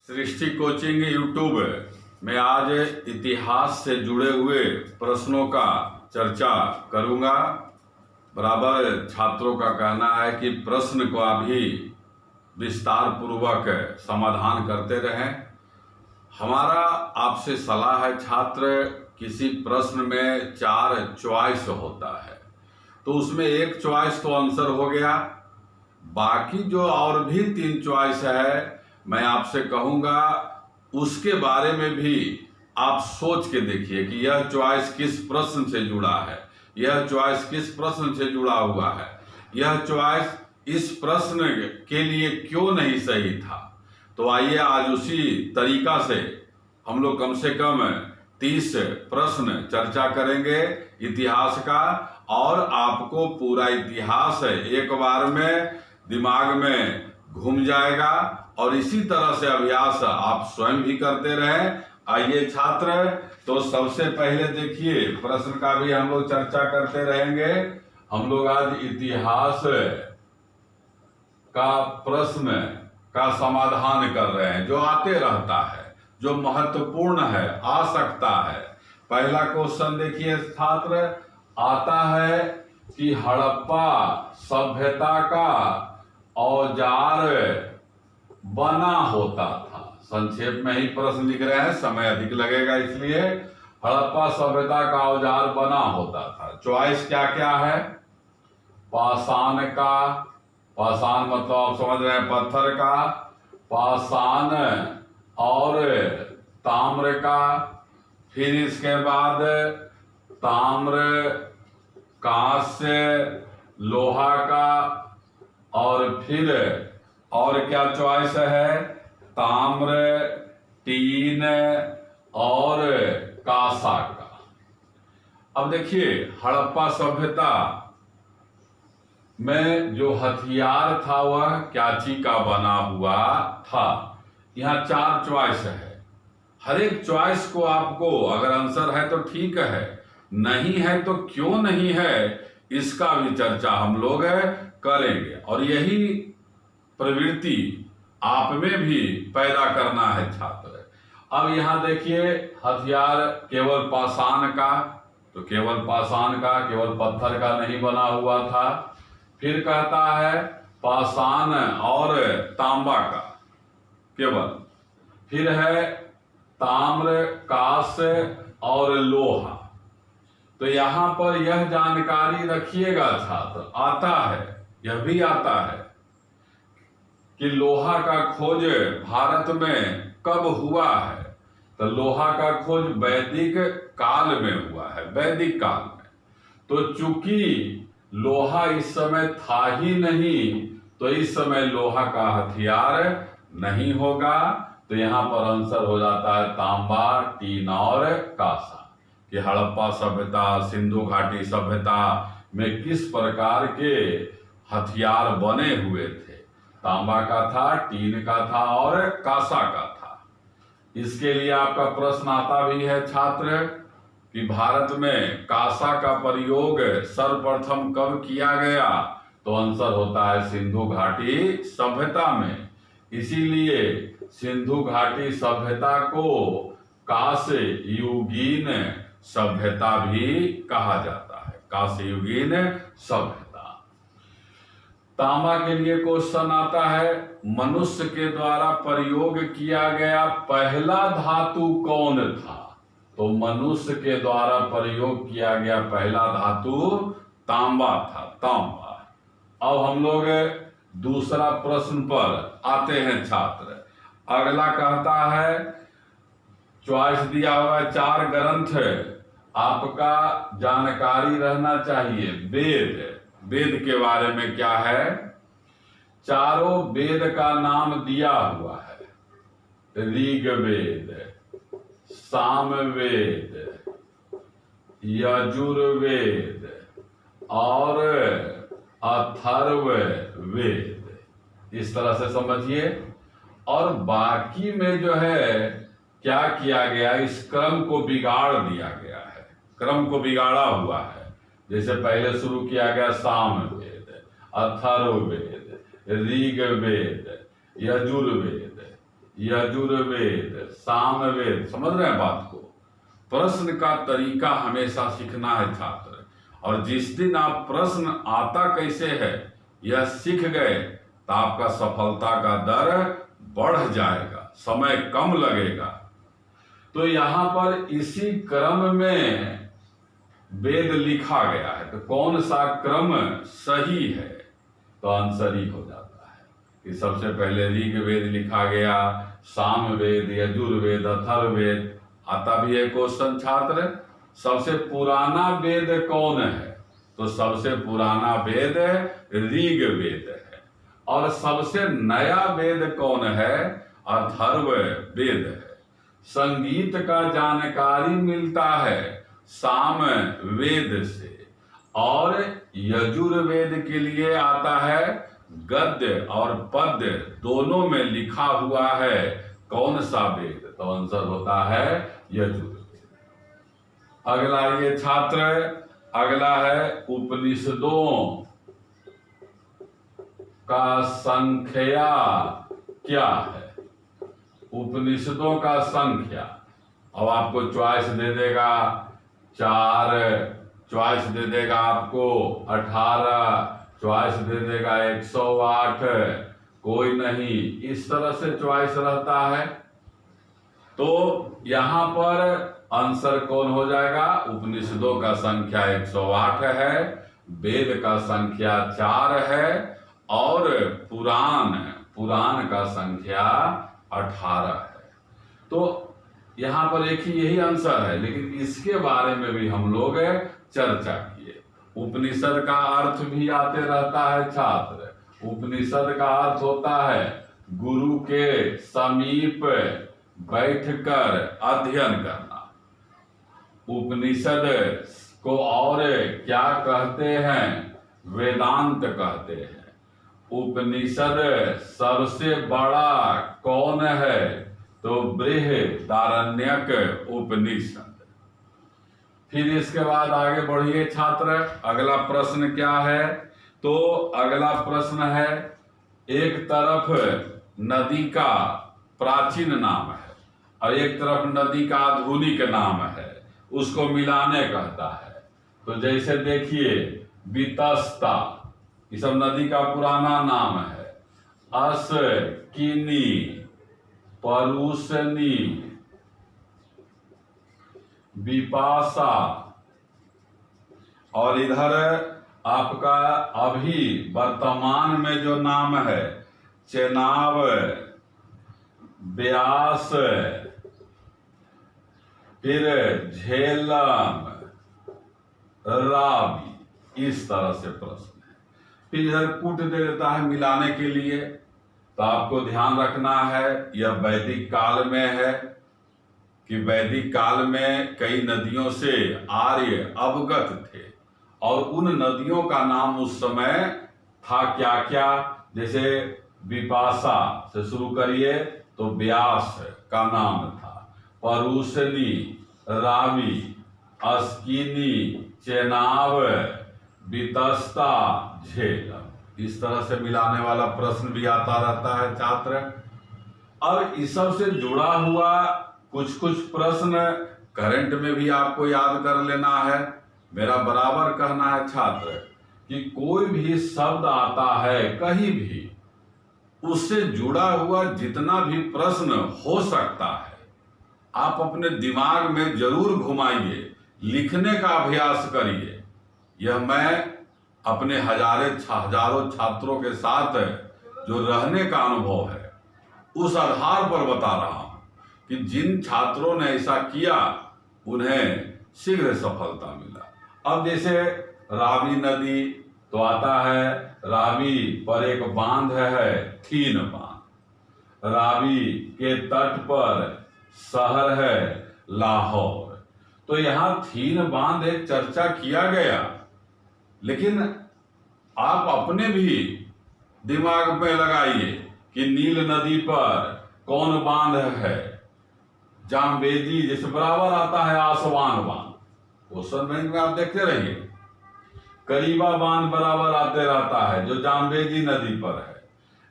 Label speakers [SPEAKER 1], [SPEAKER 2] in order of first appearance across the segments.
[SPEAKER 1] सृष्टि coaching YouTube में आज इतिहास से जुड़े हुए प्रश्नों का चर्चा करूंगा। बराबर छात्रों का कहना है कि प्रश्न को अभी विस्तार पूर्वक समाधान करते रहें। हमारा आपसे सलाह है, छात्र किसी प्रश्न में 4 चॉइस होता है तो उसमें एक चॉइस तो आंसर हो गया, बाकी जो और भी 3 चॉइस है मैं आपसे कहूंगा उसके बारे में भी आप सोच के देखिए कि यह चॉइस किस प्रश्न से जुड़ा है, यह चॉइस किस प्रश्न से जुड़ा हुआ है, यह चॉइस इस प्रश्न के लिए क्यों नहीं सही था। तो आइए आज उसी तरीका से हम लोग कम से कम 30 प्रश्न चर्चा करेंगे इतिहास का, और आपको पूरा इतिहास एक बार में दिमाग में घूम जाएगा और इसी तरह से अभ्यास आप स्वयं भी करते रहें। आइए छात्र, तो सबसे पहले देखिए प्रश्न का भी हम लोग चर्चा करते रहेंगे। हम लोग आज इतिहास का प्रश्न का समाधान कर रहे हैं जो आते रहता है, जो महत्वपूर्ण है, आ सकता है। पहला क्वेश्चन देखिए छात्र, आता है कि हड़प्पा सभ्यता का औजार बना होता था। संक्षेप में ही प्रश्न लिख रहे हैं, समय अधिक लगेगा इसलिए। हड़प्पा सभ्यता का औजार बना होता था। चॉइस क्या क्या है? पाषाण का, पाषाण मतलब आप समझ रहे हैं पत्थर का, पाषाण और ताम्र का, फिर इसके बाद ताम्र, कांस्य, लोहा का, और फिर और क्या चॉइस है? ताम्र, टीन और कांसा का। अब देखिए हड़प्पा सभ्यता में जो हथियार था वह क्याची का बना हुआ था। यहाँ 4 चॉइस है, हर एक चॉइस को आपको अगर आंसर है तो ठीक है, नहीं है तो क्यों नहीं है इसका भी चर्चा हम लोग करेंगे। और यही प्रवृत्ति आप में भी पैदा करना है छात्र। अब यहाँ देखिए हथियार केवल पाषाण का, तो केवल पाषाण का, केवल पत्थर का नहीं बना हुआ था। फिर कहता है पाषाण और तांबा का केवल, फिर है ताम्र, कांस्य और लोहा। तो यहाँ पर यह जानकारी रखिएगा छात्र, आता है, यह भी आता है कि लोहा का खोज भारत में कब हुआ है। तो लोहा का खोज वैदिक काल में हुआ है, वैदिक काल में। तो चूंकि लोहा इस समय था ही नहीं, तो इस समय लोहा का हथियार नहीं होगा। तो यहाँ पर आंसर हो जाता है तांबा, टीन और कांसा। कि हड़प्पा सभ्यता, सिंधु घाटी सभ्यता में किस प्रकार के हथियार बने हुए थे। तांबा का था, टीन का था और कांसा का था। इसके लिए आपका प्रश्न आता भी है छात्र कि भारत में कांसा का प्रयोग सर्वप्रथम कब किया गया। तो आंसर होता है सिंधु घाटी सभ्यता में। इसीलिए सिंधु घाटी सभ्यता को कांस्य युगीन सभ्यता भी कहा जाता है, कांस्य युगीन सभ्यता। तांबा के लिए क्वेश्चन आता है, मनुष्य के द्वारा प्रयोग किया गया पहला धातु कौन था। तो मनुष्य के द्वारा प्रयोग किया गया पहला धातु तांबा था, तांबा। अब हम लोग दूसरा प्रश्न पर आते हैं छात्र। अगला कहता है, चॉइस दिया हुआ 4 ग्रंथ आपका जानकारी रहना चाहिए। वेद, वेद के बारे में क्या है? चारों वेद का नाम दिया हुआ है। ऋग्वेद, सामवेद, यजुर्वेद और अथर्ववेद। इस तरह से समझिए। और बाकी में जो है क्या किया गया, इस क्रम को बिगाड़ दिया गया है, क्रम को बिगाड़ा हुआ है। जैसे पहले शुरू किया गया सामवेद, अथर्ववेद, ऋग्वेद, यजुर्वेद, यजुर्वेद, सामवेद। समझ रहे हैं बात को? प्रश्न का तरीका हमेशा सीखना है छात्र, और जिस दिन आप प्रश्न आता कैसे है यह सीख गए तो आपका सफलता का दर बढ़ जाएगा, समय कम लगेगा। तो यहाँ पर इसी क्रम में वेद लिखा गया है, तो कौन सा क्रम सही है? तो आंसर ही हो जाता है कि सबसे पहले ऋग्वेद लिखा गया, सामवेद, यजुर्वेद, अथर्ववेद। आता भी है क्वेश्चन छात्र, सबसे पुराना वेद कौन है? तो सबसे पुराना वेद ऋग्वेद है। और सबसे नया वेद कौन है? अथर्ववेद है। संगीत का जानकारी मिलता है सामवेद से, और यजुर्वेद के लिए आता है गद्य और पद्य दोनों में लिखा हुआ है कौन सा वेद? तो आंसर होता है यजुर्वेद। अगला ये छात्र, अगला है उपनिषदों का संख्या क्या है? उपनिषदों का संख्या, अब आपको चॉइस दे देगा 4, चॉइस दे देगा आपको 18, चॉइस दे देगा 108, कोई नहीं, इस तरह से चॉइस रहता है। तो यहां पर आंसर कौन हो जाएगा? उपनिषदों का संख्या 108 है, वेद का संख्या 4 है, और पुराण का संख्या 18 है। तो यहां पर एक ही यही आंसर है, लेकिन इसके बारे में भी हम लोग चर्चा किए। उपनिषद का अर्थ भी आते रहता है छात्र। उपनिषद का अर्थ होता है गुरु के समीप बैठकर अध्ययन करना। उपनिषद को और क्या कहते हैं? वेदांत कहते हैं। उपनिषद सबसे बड़ा कौन है? तो बृहदारण्यक उपनिषद। फिर इसके बाद आगे बढ़िए छात्र, अगला प्रश्न क्या है? तो अगला प्रश्न है, एक तरफ नदी का प्राचीन नाम है और एक तरफ नदी का आधुनिक नाम है, उसको मिलाने कहता है। तो जैसे देखिए, वितस्ता, ये सब नदी का पुराना नाम है। अस्किनी, परुशनी, विपाशा, और इधर आपका अभी वर्तमान में जो नाम है चेनाब, व्यास, फिर झेलम, रावी, इस तरह से प्रश्न है। फिर इधर कूट दे देता है मिलाने के लिए। तो आपको ध्यान रखना है, यह वैदिक काल में है कि वैदिक काल में कई नदियों से आर्य अवगत थे, और उन नदियों का नाम उस समय था क्या क्या? जैसे विपाशा से शुरू करिए तो व्यास का नाम था, परुशनी, रावी, अस्किनी, चेनाब, वितस्ता, झेलम। इस तरह से मिलाने वाला प्रश्न भी आता रहता है छात्र। और इस सब से जुड़ा हुआ कुछ प्रश्न करंट में भी आपको याद कर लेना है। मेरा बराबर कहना है छात्र कि कोई भी शब्द आता है कहीं भी, उससे जुड़ा हुआ जितना भी प्रश्न हो सकता है आप अपने दिमाग में जरूर घुमाइए, लिखने का अभ्यास करिए। यह मैं अपने हजारों छात्रों के साथ जो रहने का अनुभव है उस आधार पर बता रहा हूं कि जिन छात्रों ने ऐसा किया उन्हें शीघ्र सफलता मिला। अब जैसे रावी नदी तो आता है, रावी पर एक बांध है, थीन बांध। रावी के तट पर शहर है लाहौर। तो यहां थीन बांध एक चर्चा किया गया, लेकिन आप अपने भी दिमाग में लगाइए कि नील नदी पर कौन बांध है? जाम्बेजी, जैसे बराबर आता है आसवान बांध, क्वेश्चन बैंक में आप देखते रहिए। करीबा बांध बराबर आते रहता है जो जाम्बेजी नदी पर है।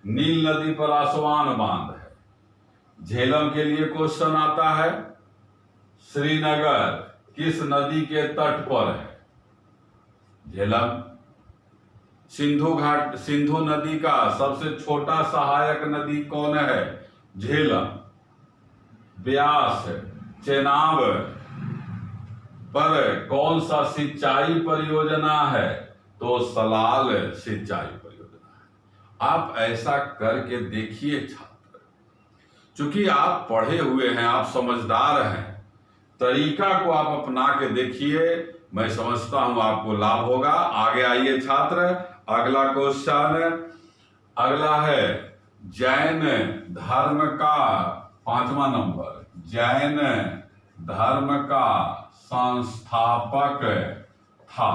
[SPEAKER 1] नील नदी पर आसवान बांध है। झेलम के लिए क्वेश्चन आता है, श्रीनगर किस नदी के तट पर है? झेलम। सिंधु नदी का सबसे छोटा सहायक नदी कौन है? झेलम। ब्यास चेनाब पर कौन सा सिंचाई परियोजना है? तो सलाल सिंचाई परियोजना है। आप ऐसा करके देखिए छात्र, चूंकि आप पढ़े हुए हैं, आप समझदार हैं, तरीका को आप अपना के देखिए, मैं समझता हूं आपको लाभ होगा। आगे आइए छात्र, अगला क्वेश्चन, अगला है जैन धर्म का 5वां नंबर, जैन धर्म का संस्थापक था।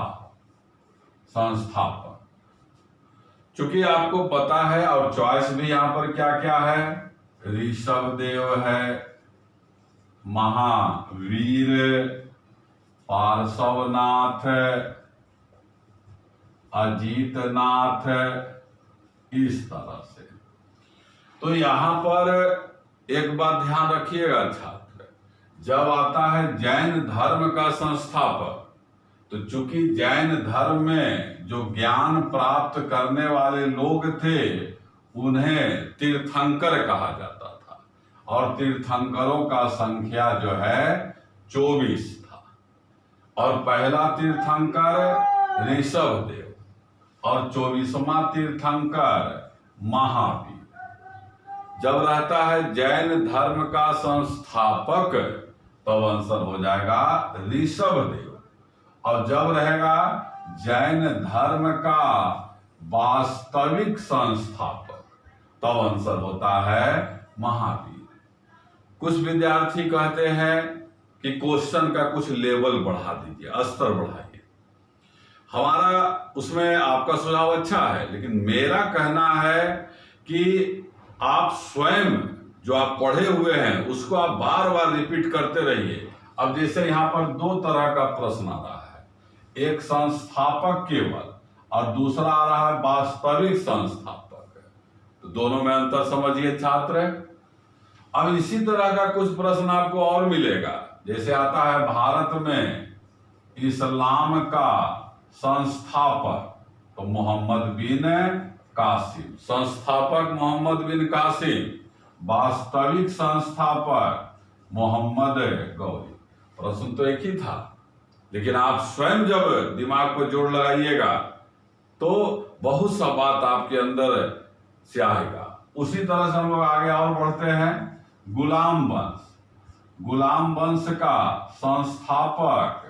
[SPEAKER 1] संस्थापक, चूंकि आपको पता है और चॉइस भी यहां पर क्या क्या है, ऋषभदेव है, महावीर, पार्श्वनाथ, अजीतनाथ, इस तरह से। तो यहां पर एक बात ध्यान रखिएगा छात्र, जब आता है जैन धर्म का संस्थापक, तो चूंकि जैन धर्म में जो ज्ञान प्राप्त करने वाले लोग थे उन्हें तीर्थंकर कहा जाता था, और तीर्थंकरों का संख्या जो है 24 था। और पहला तीर्थंकर ऋषभदेव और 24वां तीर्थंकर महावीर। जब रहता है जैन धर्म का संस्थापक, तब आंसर हो जाएगा ऋषभदेव, और जब रहेगा जैन धर्म का वास्तविक संस्थापक, तब आंसर होता है महावीर। कुछ विद्यार्थी कहते हैं कि क्वेश्चन का कुछ लेवल बढ़ा दीजिए, स्तर बढ़ाइए। हमारा उसमें आपका सुझाव अच्छा है, लेकिन मेरा कहना है कि आप स्वयं जो आप पढ़े हुए हैं उसको आप बार बार रिपीट करते रहिए। अब जैसे यहाँ पर 2 तरह का प्रश्न आ रहा है, एक संस्थापक केवल और दूसरा आ रहा है वास्तविक संस्थापक, तो दोनों में अंतर समझिए छात्र। अब इसी तरह का कुछ प्रश्न आपको और मिलेगा, जैसे आता है भारत में इस्लाम का संस्थापक, तो मोहम्मद बिन कासिम, संस्थापक मोहम्मद बिन कासिम, वास्तविक संस्थापक मोहम्मद गौरी। प्रश्न तो एक ही था, लेकिन आप स्वयं जब दिमाग को जोड़ लगाइएगा तो बहुत सा बात आपके अंदर से आएगा। उसी तरह से हम लोग आगे और बढ़ते हैं। गुलाम वंश, गुलाम वंश का संस्थापक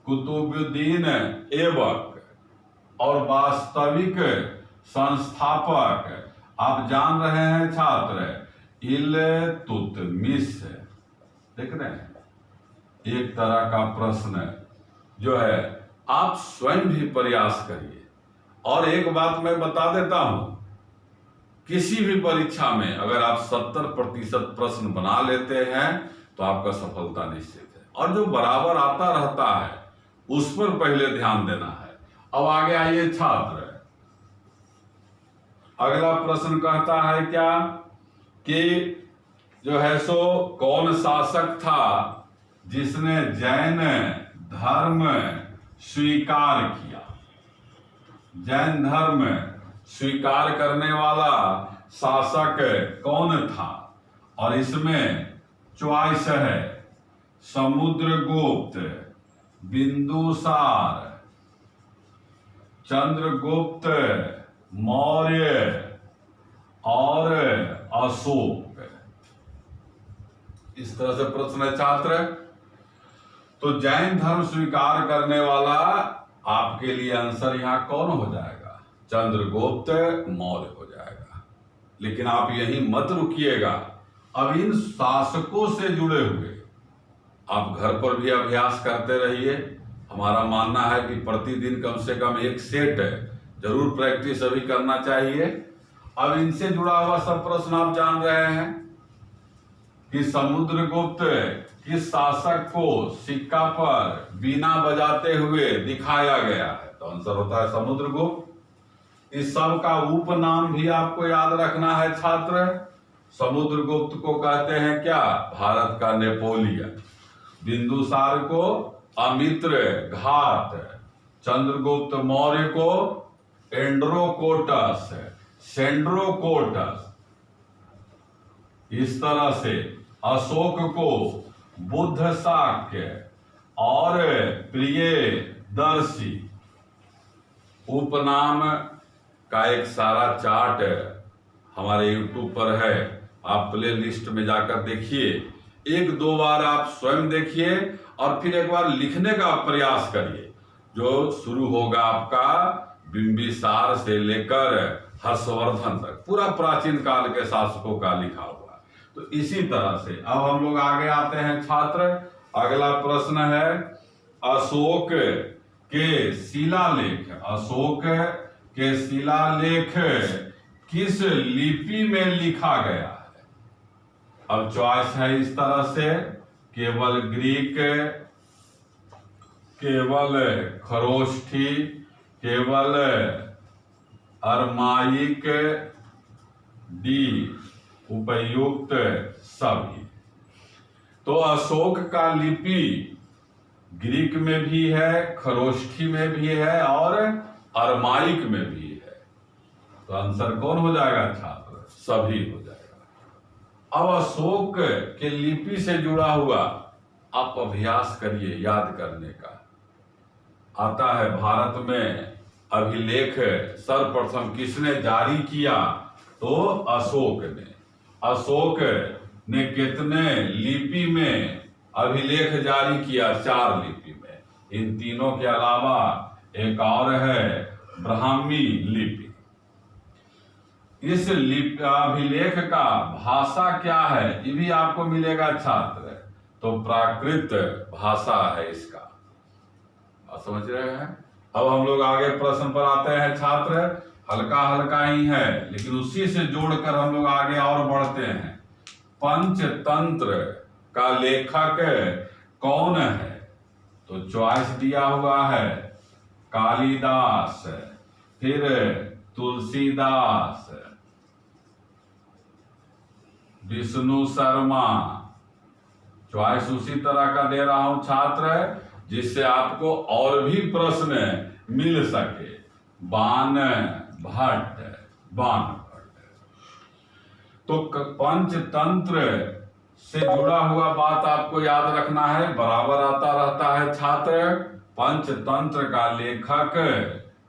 [SPEAKER 1] कुतुबुद्दीन ऐबक, और वास्तविक संस्थापक आप जान रहे हैं छात्र, इल्तुतमिश। देख रहे हैं, एक तरह का प्रश्न जो है आप स्वयं भी प्रयास करिए। और एक बात मैं बता देता हूं, किसी भी परीक्षा में अगर आप 70% प्रश्न बना लेते हैं तो आपका सफलता निश्चित है, और जो बराबर आता रहता है उस पर पहले ध्यान देना है। अब आगे आइए छात्र, अगला प्रश्न कहता है क्या कि जो है सो कौन शासक था जिसने जैन धर्म स्वीकार किया? जैन धर्म स्वीकार करने वाला शासक कौन था? और इसमें चॉइस है समुद्रगुप्त, बिंदुसार, चंद्रगुप्त मौर्य और अशोक। इस तरह से प्रश्न है छात्र। तो जैन धर्म स्वीकार करने वाला आपके लिए आंसर यहां कौन हो जाएगा? चंद्रगुप्त मौर्य हो जाएगा। लेकिन आप यहीं मत रुकिएगा, अब इन शासकों से जुड़े हुए आप घर पर भी अभ्यास करते रहिए। हमारा मानना है कि प्रतिदिन कम से कम एक सेट जरूर प्रैक्टिस अभी करना चाहिए। अब इनसे जुड़ा हुआ सब प्रश्न आप जान रहे हैं कि समुद्रगुप्त किस शासक को सिक्का पर बीना बजाते हुए दिखाया गया है? तो आंसर होता है समुद्रगुप्त। इस सब का उपनाम भी आपको याद रखना है छात्र। समुद्रगुप्त को कहते हैं क्या? भारत का नेपोलियन। बिंदुसार को अमित्र घात। चंद्रगुप्त मौर्य को एंड्रोकोटस, सेंड्रोकोटस। इस तरह से अशोक को बुद्ध शाक्य और प्रियदर्शी उपनाम का एक सारा चार्ट हमारे YouTube पर है। आप प्ले लिस्ट में जाकर देखिए, एक दो बार आप स्वयं देखिए और फिर एक बार लिखने का प्रयास करिए। जो शुरू होगा आपका बिंबिसार से लेकर हर्षवर्धन तक, पूरा प्राचीन काल के शासकों का लिखा हुआ। तो इसी तरह से अब हम लोग आगे आते हैं छात्र। अगला प्रश्न है अशोक के शिलालेख। अशोक के शिलालेख किस लिपि में लिखा गया है? अब चॉइस है इस तरह से, केवल ग्रीक, केवल खरोष्ठी, केवल अरमाइक, डी उपयुक्त सभी। तो अशोक का लिपि ग्रीक में भी है, खरोष्ठी में भी है और अरमाइक में भी है। तो आंसर कौन हो जाएगा छात्र? सभी हो जाएगा। अब अशोक के लिपि से जुड़ा हुआ आप अभ्यास करिए याद करने का। आता है भारत में अभिलेख सर्वप्रथम किसने जारी किया? तो अशोक ने। अशोक ने कितने लिपि में अभिलेख जारी किया? 4 लिपि में। इन तीनों के अलावा एक और है ब्राह्मी लिपि। इस लिपि अभिलेख का भाषा क्या है? ये भी आपको मिलेगा छात्र। तो प्राकृत भाषा है इसका। आप समझ रहे हैं? अब हम लोग आगे प्रश्न पर आते हैं छात्र। हल्का हल्का ही है लेकिन उसी से जोड़कर हम लोग आगे और बढ़ते हैं। पंचतंत्र का लेखक कौन है? तो चॉइस दिया हुआ है कालिदास, फिर तुलसीदास, विष्णु शर्मा। चॉइस उसी तरह का दे रहा हूं छात्र जिससे आपको और भी प्रश्न मिल सके। बाण भट्ट, बाण भट्ट। तो पंचतंत्र से जुड़ा हुआ बात आपको याद रखना है, बराबर आता रहता है छात्र। पंचतंत्र का लेखक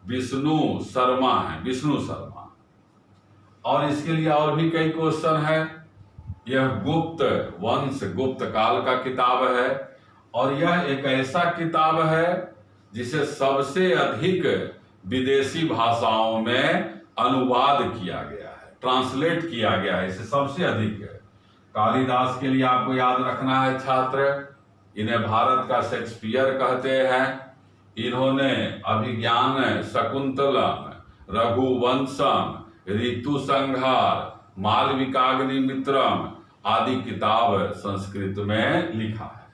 [SPEAKER 1] विष्णु शर्मा है, विष्णु शर्मा। और इसके लिए और भी कई क्वेश्चन है। यह गुप्त वंश, गुप्त काल का किताब है और यह एक ऐसा किताब है जिसे सबसे अधिक विदेशी भाषाओं में अनुवाद किया गया है, ट्रांसलेट किया गया है, इसे सबसे अधिक। कालिदास के लिए आपको याद रखना है छात्र, इन्हें भारत का शेक्सपियर कहते हैं। इन्होंने अभिज्ञान शकुंतलम, रघुवंशम, ऋतु संहार, मालविकाग्निमित्रम आदि किताब संस्कृत में लिखा है।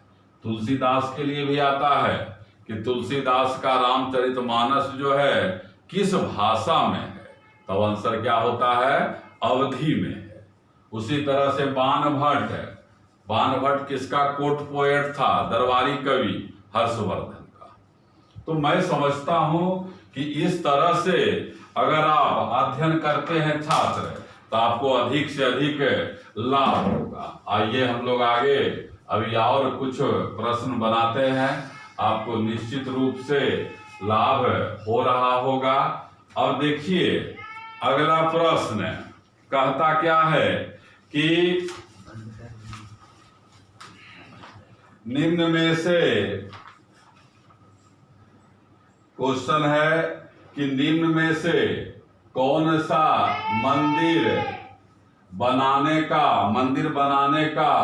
[SPEAKER 1] तुलसीदास के लिए भी आता है कि तुलसीदास का रामचरितमानस जो है किस भाषा में है? तब आंसर क्या होता है? अवधी में है। उसी तरह से बाण भट्ट है। बाण भट्ट किसका कोर्ट पोएट था? दरबारी कवि हर्षवर्धन का। तो मैं समझता हूं कि इस तरह से अगर आप अध्ययन करते हैं छात्र तो आपको अधिक से अधिक लाभ होगा। आइए हम लोग आगे अभी और कुछ प्रश्न बनाते हैं, आपको निश्चित रूप से लाभ हो रहा होगा। अब देखिए अगला प्रश्न कहता क्या है कि निम्न में से क्वेश्चन है कि निम्न में से कौन सा मंदिर बनाने का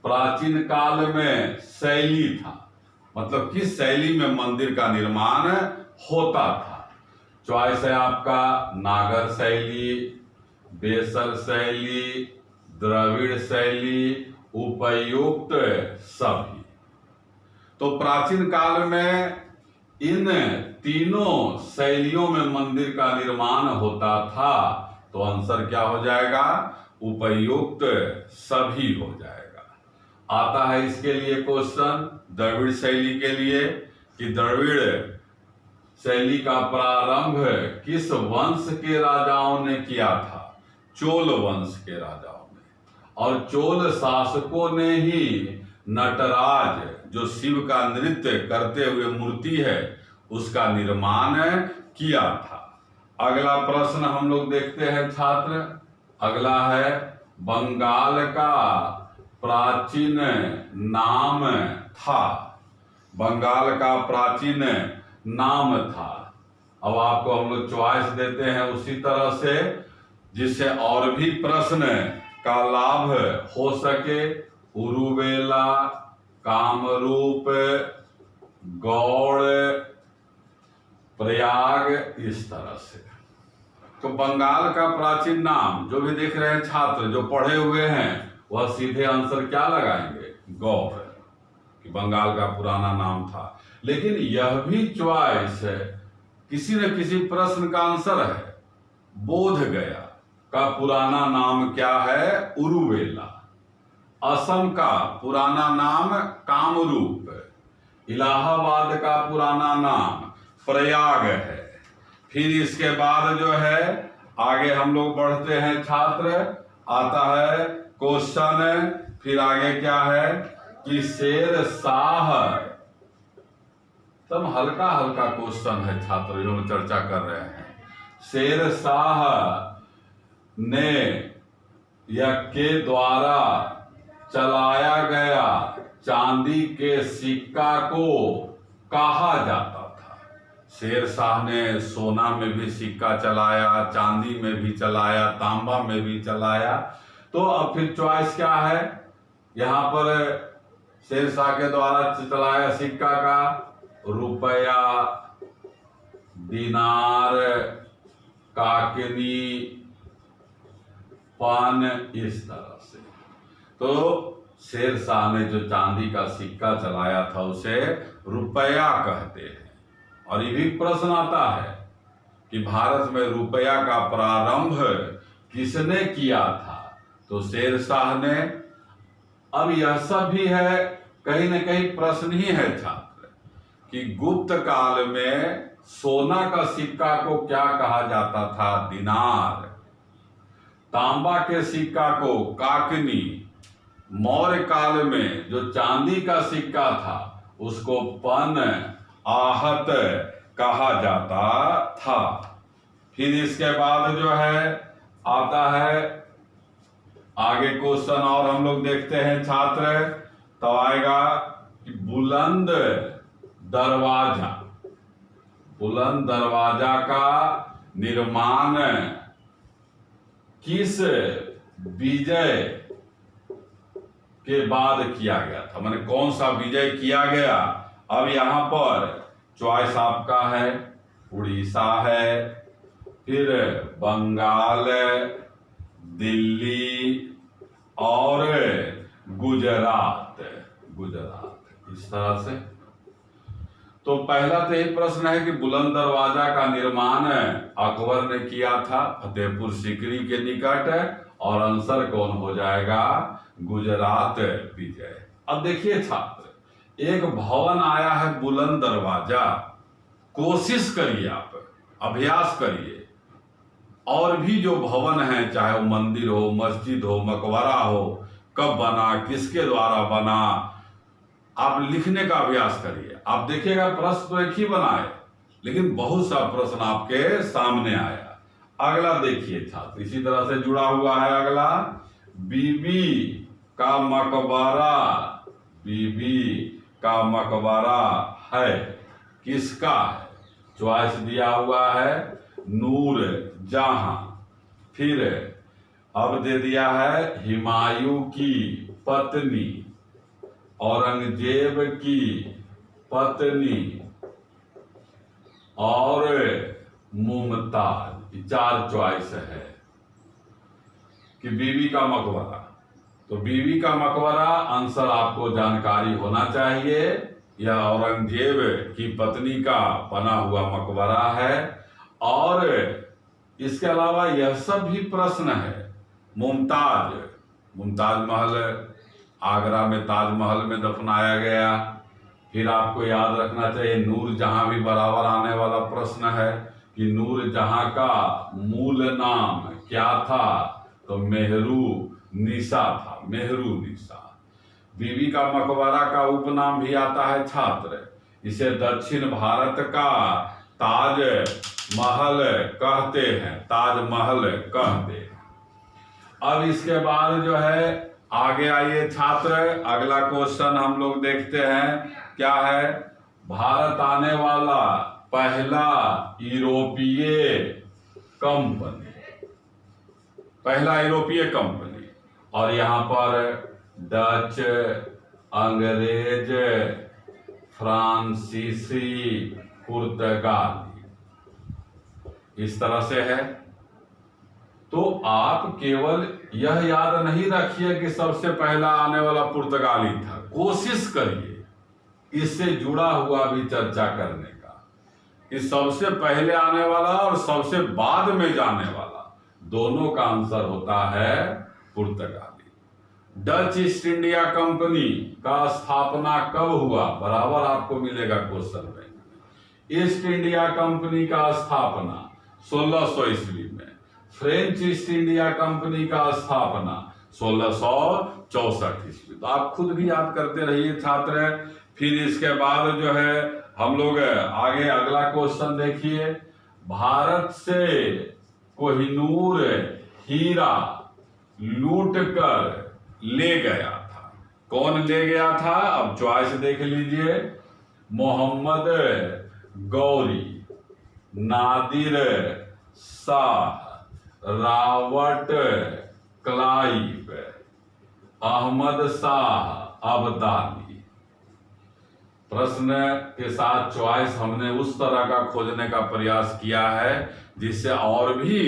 [SPEAKER 1] प्राचीन काल में शैली था? मतलब किस शैली में मंदिर का निर्माण होता था? चॉइस है आपका नागर शैली, बेसर शैली, द्रविड़ शैली, उपयुक्त सभी। तो प्राचीन काल में इन तीनों शैलियों में मंदिर का निर्माण होता था। तो आंसर क्या हो जाएगा? उपयुक्त सभी हो जाएगा। आता है इसके लिए क्वेश्चन द्रविड़ शैली के लिए कि द्रविड़ शैली का प्रारंभ किस वंश के राजाओं ने किया था? चोल वंश के राजाओं ने। और चोल शासकों ने ही नटराज जो शिव का नृत्य करते हुए मूर्ति है उसका निर्माण किया था। अगला प्रश्न हम लोग देखते हैं छात्र। अगला है बंगाल का प्राचीन नाम था। बंगाल का प्राचीन नाम था। अब आपको हम लोग चॉइस देते हैं उसी तरह से जिससे और भी प्रश्न का लाभ हो सके। उरुवेला, कामरूप, गौड़, प्रयाग, इस तरह से। तो बंगाल का प्राचीन नाम जो भी देख रहे हैं छात्र जो पढ़े हुए हैं वह सीधे आंसर क्या लगाएंगे? गौड़, कि बंगाल का पुराना नाम था। लेकिन यह भी चॉइस किसी न किसी प्रश्न का आंसर है। बोध गया का पुराना नाम क्या है? उरुवेला। असम का पुराना नाम कामरूप। इलाहाबाद का पुराना नाम प्रयाग है। फिर इसके बाद जो है आगे हम लोग बढ़ते हैं छात्र। आता है क्वेश्चन, फिर आगे क्या है कि शेर शाह, तब हल्का हल्का क्वेश्चन है छात्र जो हम चर्चा कर रहे हैं। शेर शाह ने या के द्वारा चलाया गया चांदी के सिक्का को कहा जाता था। शेर शाह ने सोना में भी सिक्का चलाया, चांदी में भी चलाया, तांबा में भी चलाया। तो अब फिर चॉइस क्या है यहाँ पर? शेर शाह के द्वारा चलाया सिक्का का रुपया, दिनार, काकनी, पान, इस तरह से। तो शेर शाह ने जो चांदी का सिक्का चलाया था उसे रुपया कहते हैं। और ये भी प्रश्न आता है कि भारत में रुपया का प्रारंभ किसने किया था? तो शेर शाह ने। अब यह सब भी है कहीं न कहीं प्रश्न ही है छात्र कि गुप्त काल में सोना का सिक्का को क्या कहा जाता था? दिनार। तांबा के सिक्का को काकनी। मौर्य काल में जो चांदी का सिक्का था उसको पन, आहत कहा जाता था। फिर इसके बाद जो है आता है आगे क्वेश्चन और हम लोग देखते हैं छात्र। तो आएगा कि बुलंद दरवाजा। बुलंद दरवाजा का निर्माण किस विजय के बाद किया गया था? माने कौन सा विजय किया गया? अब यहाँ पर चॉइस आपका है उड़ीसा है, फिर बंगाल, दिल्ली और गुजरात। इस तरह से। तो पहला तो यही प्रश्न है कि बुलंद दरवाजा का निर्माण अकबर ने किया था फतेहपुर सीकरी के निकट, और आंसर कौन हो जाएगा? गुजरात विजय। अब देखिए छात्र, एक भवन आया है बुलंद दरवाजा, कोशिश करिए आप, अभ्यास करिए। और भी जो भवन है, चाहे वो मंदिर हो, मस्जिद हो, मकबरा हो, कब बना, किसके द्वारा बना, आप लिखने का अभ्यास करिए। आप देखिएगा प्रश्न तो एक ही बना है लेकिन बहुत सा प्रश्न आपके सामने आया। अगला देखिए छात्र, इसी तरह से जुड़ा हुआ है अगला। बीबी का मकबरा, बीबी का मकबरा है किसका है? चॉइस दिया हुआ है नूर जहां। फिर अब दे दिया है हुमायूं की पत्नी, औरंगजेब की पत्नी और मुमताज। 4 चॉइस है कि बीवी का मकबरा। तो बीवी का मकबरा आंसर आपको जानकारी होना चाहिए। यह औरंगजेब की पत्नी का बना हुआ मकबरा है। और इसके अलावा यह सब भी प्रश्न है मुमताज महल आगरा में ताजमहल में दफनाया गया। फिर आपको याद रखना चाहिए नूरजहां भी बराबर आने वाला प्रश्न है कि नूरजहां का मूल नाम क्या था, तो मेहरू निशा था, मेहरू निशा। बीबी का मकबरा का उपनाम भी आता है छात्र, इसे दक्षिण भारत का ताज महल कहते हैं, ताजमहल कहते हैं। अब इसके बाद जो है आगे आइए छात्र, अगला क्वेश्चन हम लोग देखते हैं क्या है। भारत आने वाला पहला यूरोपीय कंपनी, पहला यूरोपीय कंपनी, और यहाँ पर डच, अंग्रेज, फ्रांसीसी, पुर्तगाली, इस तरह से है। तो आप केवल यह याद नहीं रखिए कि सबसे पहला आने वाला पुर्तगाली था, कोशिश करिए इससे जुड़ा हुआ भी चर्चा करने का कि सबसे पहले आने वाला और सबसे बाद में जाने वाला, दोनों का आंसर होता है पुर्तगाली। डच ईस्ट इंडिया कंपनी का स्थापना कब हुआ, बराबर आपको मिलेगा क्वेश्चन में। ईस्ट इंडिया कंपनी का स्थापना 1600 ईस्वी में, फ्रेंच ईस्ट इंडिया कंपनी का स्थापना 1664 ईस्वी। तो आप खुद भी याद करते रहिए छात्र। फिर इसके बाद जो है हम लोग आगे अगला क्वेश्चन देखिए। भारत से कोहिनूर हीरा लूट कर ले गया था, कौन ले गया था? अब चॉइस देख लीजिए, मोहम्मद गौरी, नादिर शाह, रॉबर्ट क्लाइव, अहमद शाह अब्दाली। प्रश्न के साथ चॉइस हमने उस तरह का खोजने का प्रयास किया है जिससे और भी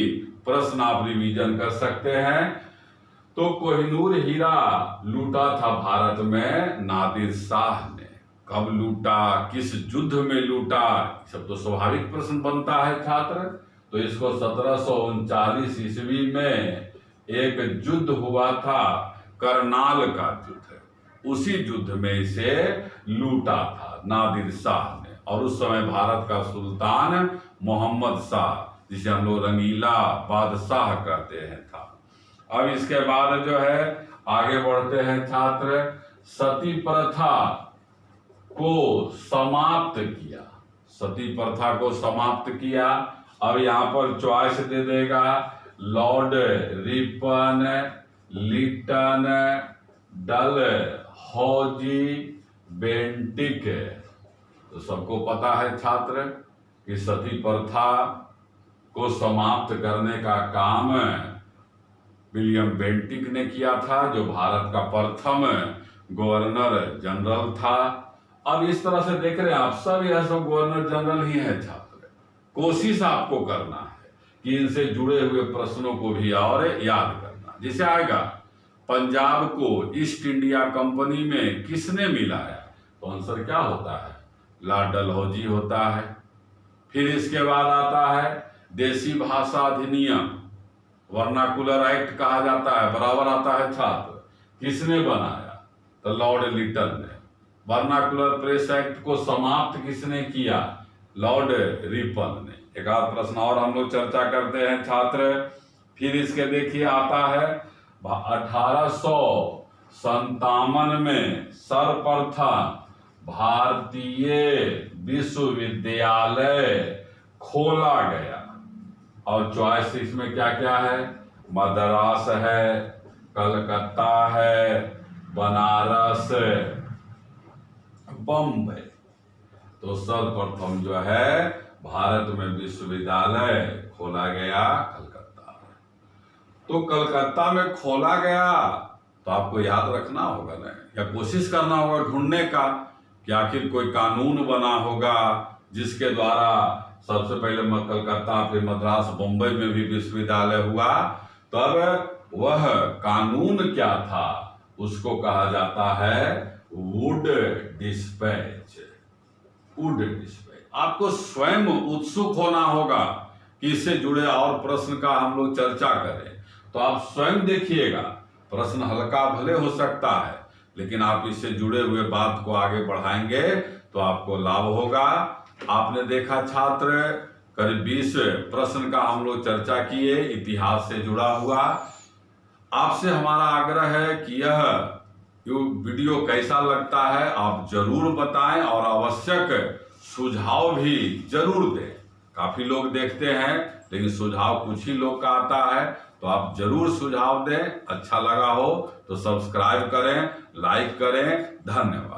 [SPEAKER 1] प्रश्न आप रिवीजन कर सकते हैं। तो कोहिनूर हीरा लूटा था भारत में नादिर शाह ने। कब लूटा, किस युद्ध में लूटा, सब तो स्वाभाविक प्रश्न बनता है छात्र। तो इसको 1739 ईस्वी में एक युद्ध हुआ था, करनाल का युद्ध, उसी युद्ध में इसे लूटा था नादिर शाह ने। और उस समय भारत का सुल्तान मोहम्मद शाह, जिसे हम लोग रंगीला बादशाह कहते हैं, था। अब इसके बाद जो है आगे बढ़ते हैं छात्र। सती प्रथा को समाप्त किया, सती प्रथा को समाप्त किया। अब यहाँ पर चॉइस दे देगा लॉर्ड रिपन, लिटन, डल हौजी, बेंटिक। तो सबको पता है छात्र कि सती प्रथा को समाप्त करने का काम विलियम बेंटिक ने किया था, जो भारत का प्रथम गवर्नर जनरल था। अब इस तरह से देख रहे हैं आप, सब यह सब गवर्नर जनरल ही है छात्र। कोशिश आपको करना है कि इनसे जुड़े हुए प्रश्नों को भी और याद करना। जैसे आएगा पंजाब को ईस्ट इंडिया कंपनी में किसने मिलाया, तो आंसर क्या होता है? लॉर्ड डलहौजी होता है। फिर इसके बाद आता है देसी भाषा अधिनियम, वर्नाकुलर एक्ट कहा जाता है, बराबर आता है छात्र। किसने बनाया? तो लॉर्ड लिटन ने। वर्नाकुलर प्रेस एक्ट को समाप्त किसने किया? लॉर्ड रिपन ने। एक आध प्रश्न और हम लोग चर्चा करते हैं छात्र। फिर इसके देखिए आता है 1857 में सर्वप्रथम भारतीय विश्वविद्यालय खोला गया। और चॉइस इसमें क्या क्या है? मद्रास है, कलकत्ता है, बनारस, बम्बई। तो सर्वप्रथम जो है भारत में विश्वविद्यालय खोला गया कलकत्ता में। तो कलकत्ता में खोला गया, तो आपको याद रखना होगा ना, या कोशिश करना होगा ढूंढने का कि आखिर कोई कानून बना होगा जिसके द्वारा सबसे पहले कलकत्ता, फिर मद्रास, बम्बई में भी विश्वविद्यालय हुआ। तब वह कानून क्या था? उसको कहा जाता है वुड डिस्पैच। Wood dispatch. आपको स्वयं उत्सुक होना होगा कि इससे जुड़े और प्रश्न का हम लोग चर्चा करें। तो आप स्वयं देखिएगा। प्रश्न हल्का भले हो सकता है, लेकिन आप इससे जुड़े हुए बात को आगे बढ़ाएंगे तो आपको लाभ होगा। आपने देखा छात्र, करीब 20 प्रश्न का हम लोग चर्चा किए, इतिहास से जुड़ा हुआ। आपसे हमारा आग्रह है कि यह वीडियो कैसा लगता है आप जरूर बताएं और आवश्यक सुझाव भी जरूर दें। काफी लोग देखते हैं, लेकिन सुझाव कुछ ही लोग का आता है, तो आप जरूर सुझाव दें। अच्छा लगा हो तो सब्सक्राइब करें, लाइक करें। धन्यवाद।